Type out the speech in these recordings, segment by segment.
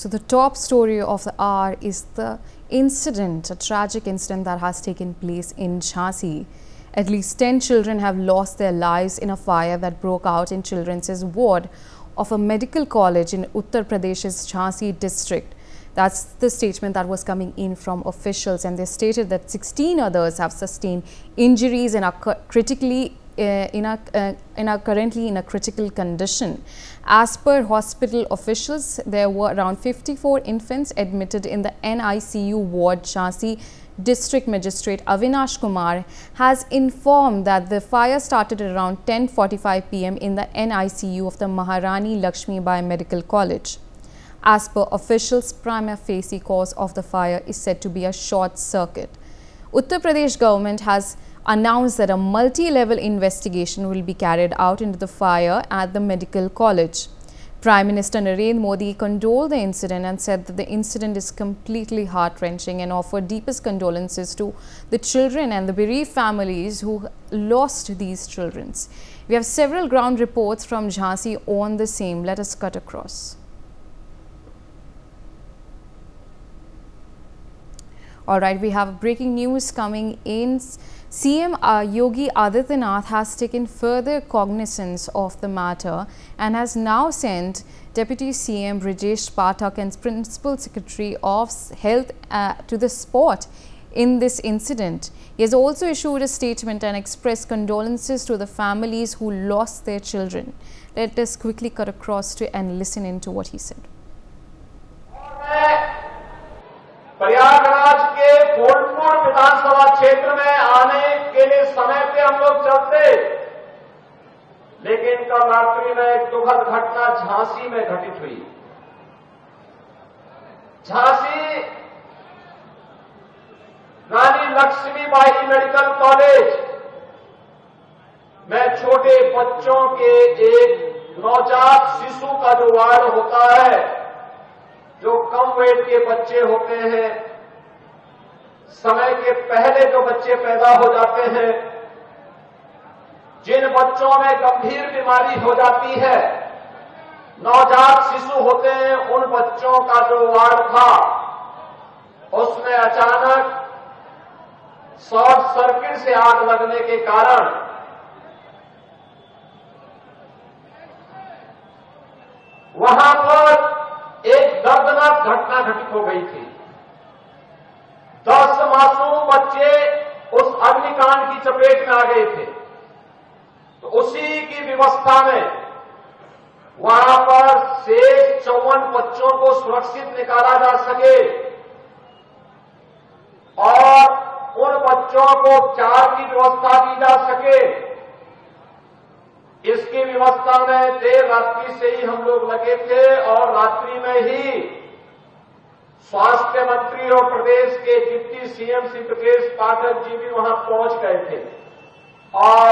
So the top story of the hour is the incident, a tragic incident that has taken place in Jhansi. At least 10 children have lost their lives in a fire that broke out in children's ward of a medical college in Uttar Pradesh's Jhansi district. That's the statement that was coming in from officials, and they stated that 16 others have sustained injuries and are currently in a critical condition. As per hospital officials, there were around 54 infants admitted in the NICU ward. Jhansi District Magistrate Avinash Kumar has informed that the fire started around 10:45 p.m. in the NICU of the Maharani Laxmi Medical College. As per officials, prima facie cause of the fire is said to be a short circuit. Uttar Pradesh government has announced that a multi-level investigation will be carried out into the fire at the medical college. Prime Minister Narendra Modi condoled the incident and said that the incident is completely heart-wrenching and offered deepest condolences to the children and the bereaved families who lost these children. We have several ground reports from Jhansi on the same. Let us cut across. Alright, we have breaking news coming in. CM Yogi Adityanath has taken further cognizance of the matter and has now sent Deputy CM Brijesh Pathak and Principal Secretary of Health to the spot in this incident. He has also issued a statement and expressed condolences to the families who lost their children. Let us quickly cut across to and listen into what he said. Prayagraj के फूलपुर विधानसभा क्षेत्र में आने के लिए समय पे हम लोग चलते, लेकिन कल रात्रि में एक दुखद घटना झांसी में घटित हुई। झांसी रानी लक्ष्मीबाई मेडिकल कॉलेज में छोटे बच्चों के एक नवजात शिशु का जो वार्ड होता है, जो कम वेट के बच्चे होते हैं, समय के पहले जो बच्चे पैदा हो जाते हैं, जिन बच्चों में गंभीर बीमारी हो जाती है, नवजात शिशु होते हैं, उन बच्चों का जो वार्ड था, उसमें अचानक शॉर्ट सर्किट से आग लगने के कारण वहां पर एक दर्दनाक घटना घटित हो गई थी। 10 मासूम बच्चे उस अग्निकांड की चपेट में आ गए थे। तो उसी की व्यवस्था में वहां पर शेष 54 बच्चों को सुरक्षित निकाला जा सके और उन बच्चों को उपचार की व्यवस्था की जा सके, इसकी व्यवस्था में देर रात्रि से ही हम लोग लगे थे और रात्रि में ही स्वास्थ्य मंत्री और प्रदेश के deputy CM sympathies Pathak ji भी वहां पहुंच गए थे और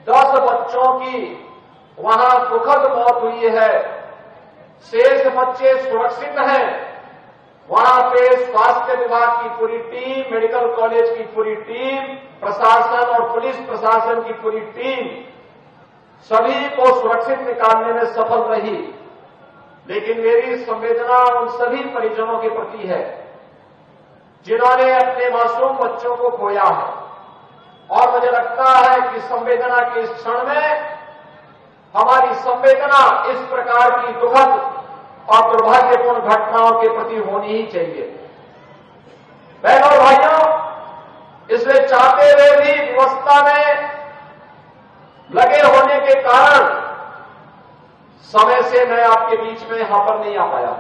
10 बच्चों की वहां दुखद मौत हुई है। शेष बच्चे सुरक्षित हैं। वहां पे स्वास्थ्य विभाग की पूरी टीम, मेडिकल कॉलेज की पूरी टीम, प्रशासन और पुलिस प्रशासन की पूरी टीम सभी को सुरक्षित निकालने में सफल रही। लेकिन मेरी संवेदना उन सभी परिजनों के प्रति है जिन्होंने अपने मासूम बच्चों को खोया है और मुझे लगता है कि संवेदना के इस क्षण में हमारी संवेदना इस प्रकार की दुखद और दुर्भाग्यपूर्ण घटनाओं के प्रति होनी ही चाहिए। बहनों और भाइयों, इसलिए चाहते हुए भी व्यवस्था में लगे होने के कारण समय से मैं आपके बीच में यहां पर नहीं आ पाया।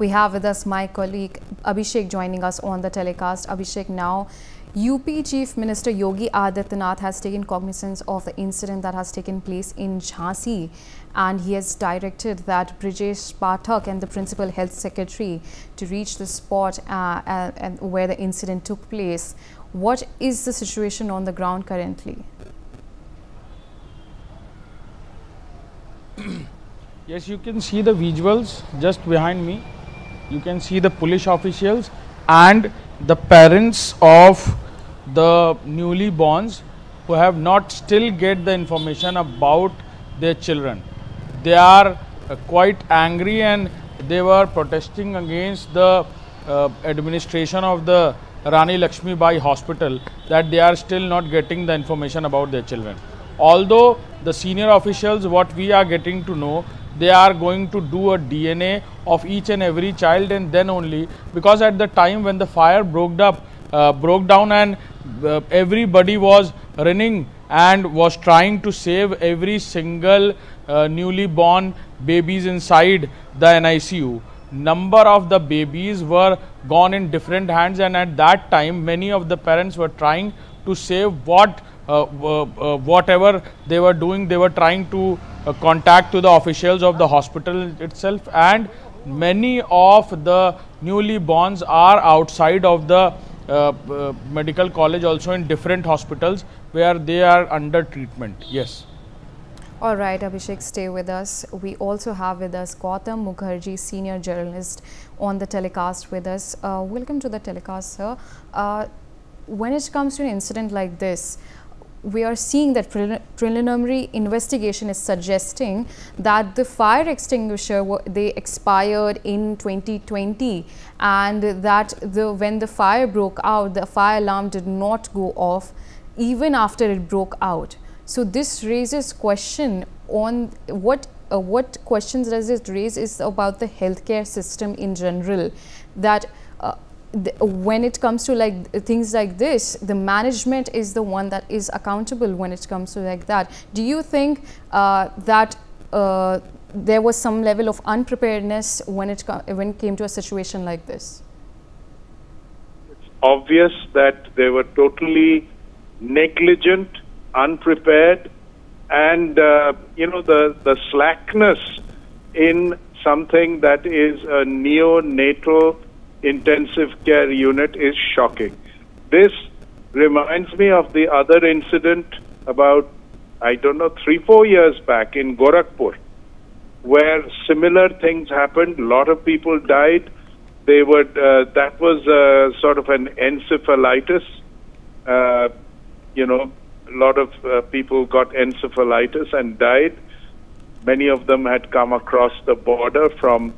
We have with us my colleague Abhishek joining us on the telecast. Abhishek, now UP Chief Minister Yogi Adityanath has taken cognizance of the incident that has taken place in Jhansi, and he has directed that Brijesh Pathak and the Principal Health Secretary to reach the spot and where the incident took place. What is the situation on the ground currently? Yes, you can see the visuals just behind me. You can see the police officials and the parents of the newly borns who have not still get the information about their children. they are quite angry, and they were protesting against the administration of the Rani Laxmi Bai hospital, that they are still not getting the information about their children. Although the senior officials, what we are getting to know, they are going to do a DNA of each and every child, and then only, because at the time when the fire broke down and everybody was running and was trying to save every single newly born babies inside the NICU. Number of the babies were gone in different hands, and at that time many of the parents were trying to save whatever they were doing. They were trying to contact to the officials of the hospital itself, and many of the newly borns are outside of the medical college, also in different hospitals where they are under treatment. Yes. All right, Abhishek, stay with us. We also have with us Gautam Mukherjee, senior journalist, on the telecast with us. Welcome to the telecast, sir. When it comes to an incident like this, we are seeing that preliminary investigation is suggesting that the fire extinguisher they expired in 2020, and that when the fire broke out, the fire alarm did not go off even after it broke out. So this raises question on what questions does it raise is about the healthcare system in general, that when it comes to like things like this, the management is the one that is accountable when it comes to like that. Do you think that there was some level of unpreparedness when it came to a situation like this? It's obvious that they were totally negligent, unprepared, and the slackness in something that is a neonatal intensive care unit is shocking. This reminds me of the other incident about, I don't know, 3-4 years back in Gorakhpur, where similar things happened. A lot of people died. They were that was sort of an encephalitis. A lot of people got encephalitis and died. Many of them had come across the border from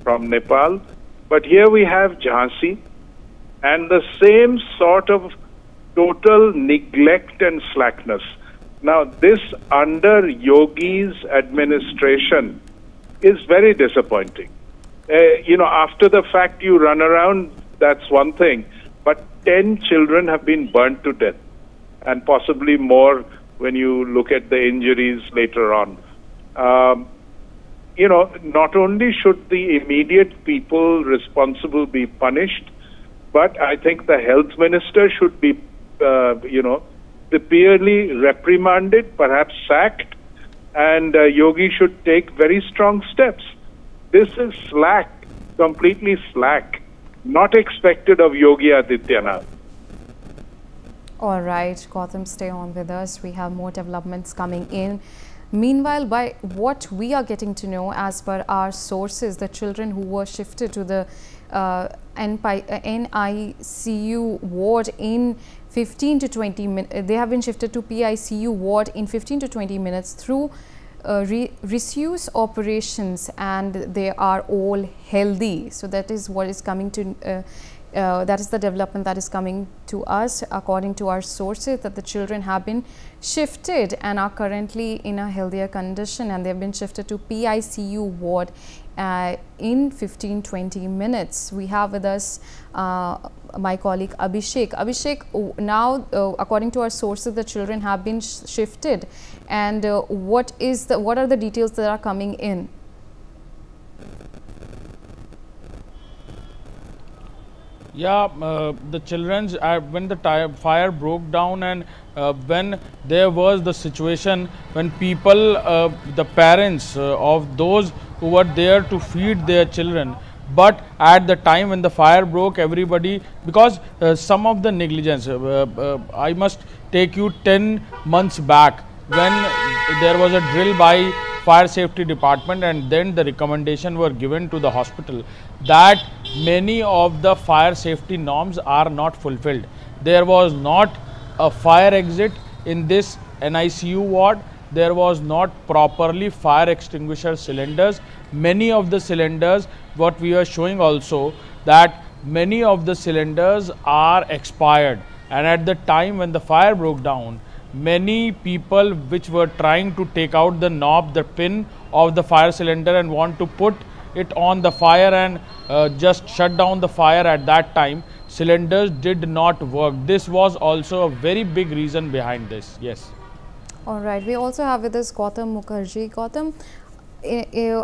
Nepal. But here we have Jhansi, and the same sort of total neglect and slackness. Now, this under Yogi's administration is very disappointing. After the fact you run around, that's one thing, but 10 children have been burnt to death, and possibly more when you look at the injuries later on. Not only should the immediate people responsible be punished, but I think the health minister should be, severely reprimanded, perhaps sacked, and Yogi should take very strong steps. This is slack, completely slack, not expected of Yogi Adityanath. All right, Gautam, stay on with us. We have more developments coming in. Meanwhile, by what we are getting to know, as per our sources, the children who were shifted to the NICU ward in 15 to 20 minutes, they have been shifted to PICU ward in 15 to 20 minutes through resuce operations, and they are all healthy. So that is what is coming to that is the development that is coming to us according to our sources, that the children have been shifted and are currently in a healthier condition, and they have been shifted to PICU ward in 15-20 minutes. We have with us my colleague Abhishek. Abhishek, now according to our sources, the children have been shifted, and what are the details that are coming in? Yeah, the children's when the fire broke down, and when there was the situation when people, the parents of those who were there to feed their children, but at the time when the fire broke, everybody, because some of the negligence, I must take you 10 months back when there was a drill by fire safety department, and then the recommendation were given to the hospital that many of the fire safety norms are not fulfilled. There was not a fire exit in this NICU ward, there was not properly fire extinguisher cylinders. Many of the cylinders, what we are showing also, that many of the cylinders are expired, and at the time when the fire broke down, many people which were trying to take out the knob, the pin of the fire cylinder and want to put it on the fire and just shut down the fire, at that time cylinders did not work. This was also a very big reason behind this. Yes. All right, we also have with us Gautam Mukherjee. Gautam,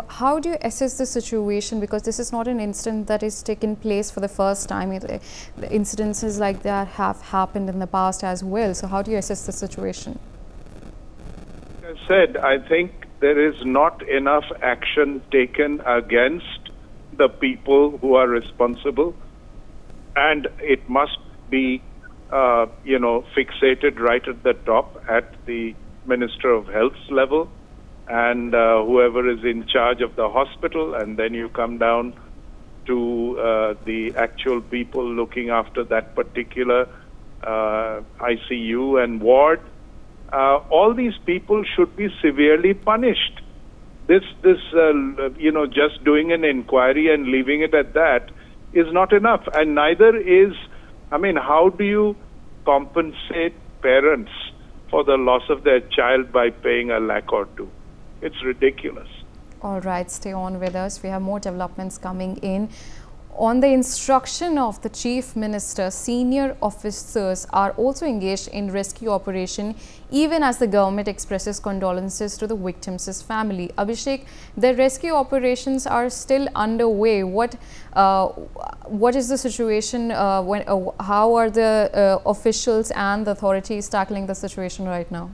how do you assess the situation, because this is not an incident that is taken place for the first time. The incidences like that have happened in the past as well. So how do you assess the situation? As I said, I think there is not enough action taken against the people who are responsible, and it must be fixated right at the top at the Minister of Health's level, and whoever is in charge of the hospital, and then you come down to the actual people looking after that particular ICU and ward. All these people should be severely punished. This just doing an inquiry and leaving it at that is not enough, and neither is, how do you compensate parents for the loss of their child by paying $1 lakh or 2? It's ridiculous. All right, stay on with us. We have more developments coming in. On the instruction of the Chief Minister, senior officers are also engaged in rescue operation, even as the government expresses condolences to the victims' family. Abhishek, the rescue operations are still underway. What is the situation? How are the officials and the authorities tackling the situation right now?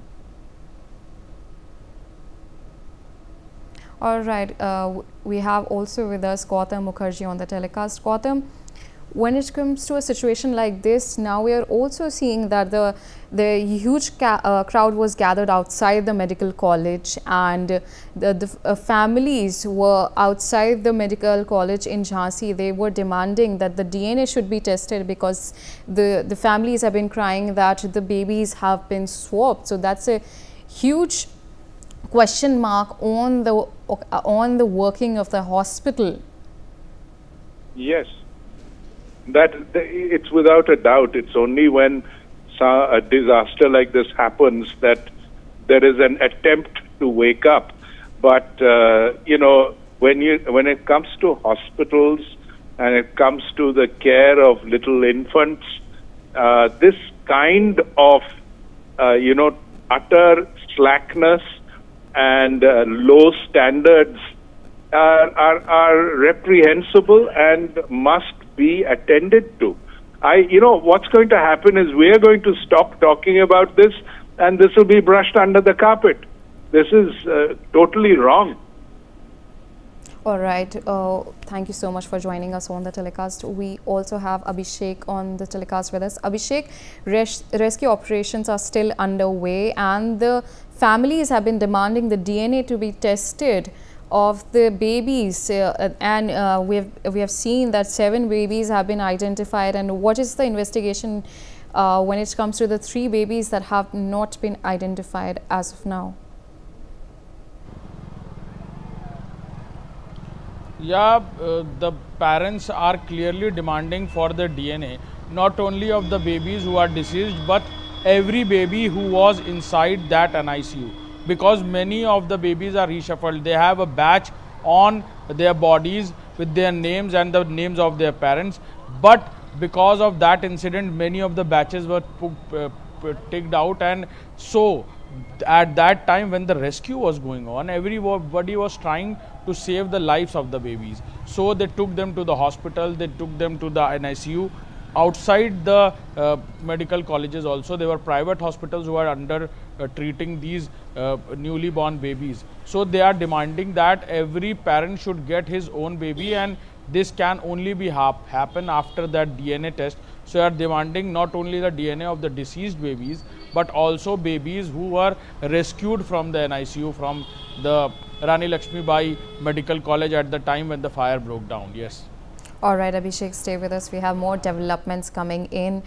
All right, we have also with us Gautam Mukherjee on the telecast. Gautam, when it comes to a situation like this, now we are also seeing that the huge crowd was gathered outside the medical college, and the families were outside the medical college in Jhansi. They were demanding that the DNA should be tested, because the families have been crying that the babies have been swapped. So that's a huge question mark on the working of the hospital. Yes, it's without a doubt. It's only when a disaster like this happens that there is an attempt to wake up. But when it comes to hospitals and it comes to the care of little infants, this kind of utter slackness and low standards are reprehensible and must be attended to. What's going to happen is we are going to stop talking about this, and this will be brushed under the carpet. This is totally wrong. All right. Thank you so much for joining us on the telecast. We also have Abhishek on the telecast with us. Abhishek, rescue operations are still underway, and the families have been demanding the DNA to be tested of the babies, and we have seen that 7 babies have been identified. And what is the investigation when it comes to the 3 babies that have not been identified as of now? Yeah, the parents are clearly demanding for the DNA, not only of the babies who are deceased, but every baby who was inside that NICU, because many of the babies are reshuffled. They have a badge on their bodies with their names and the names of their parents, but because of that incident, many of the batches were ticked out, and so at that time when the rescue was going on, everybody was trying to save the lives of the babies. So they took them to the hospital, they took them to the NICU. Outside the medical colleges also, there were private hospitals who are under treating these newly born babies. So they are demanding that every parent should get his own baby, and this can only be happen after that DNA test. So they are demanding not only the DNA of the deceased babies, but also babies who were rescued from the NICU, from the Rani Laxmi Bai Medical College at the time when the fire broke down. Yes. All right, Abhishek, stay with us. We have more developments coming in.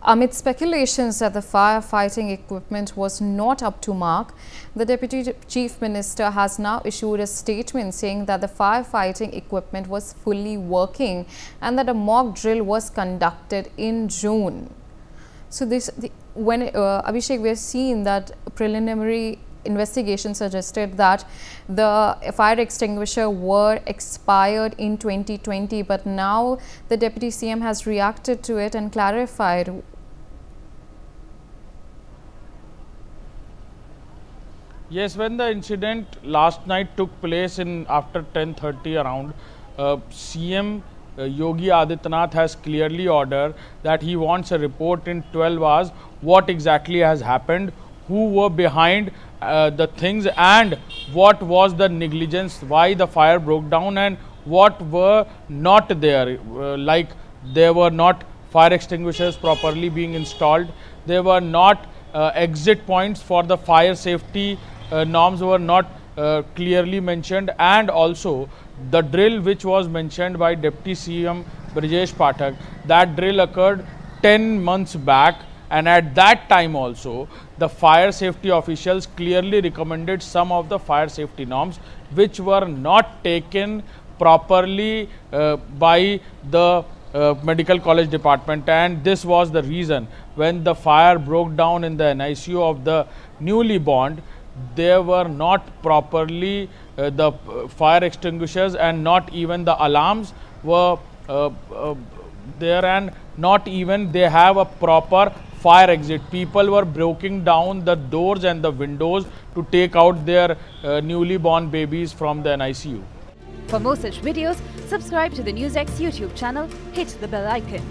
Amid speculations that the firefighting equipment was not up to mark, the Deputy Chief Minister has now issued a statement saying that the firefighting equipment was fully working and that a mock drill was conducted in June. So Abhishek, we have seen that preliminary investigation suggested that the fire extinguisher were expired in 2020, but now the Deputy CM has reacted to it and clarified. Yes, when the incident last night took place in after 10:30 around, CM Yogi Adityanath has clearly ordered that he wants a report in 12 hours what exactly has happened, who were behind the things and what was the negligence, why the fire broke down and what were not there, like there were not fire extinguishers properly being installed, there were not exit points for the fire safety norms were not clearly mentioned, and also the drill which was mentioned by Deputy CM Brijesh Pathak, that drill occurred 10 months back, and at that time also the fire safety officials clearly recommended some of the fire safety norms which were not taken properly by the medical college department, and this was the reason when the fire broke down in the NICU of the newly born, there were not properly the fire extinguishers and not even the alarms were there, and not even they have a proper fire exit. People were breaking down the doors and the windows to take out their newly born babies from the NICU. For more such videos, subscribe to the NewsX YouTube channel, hit the bell icon.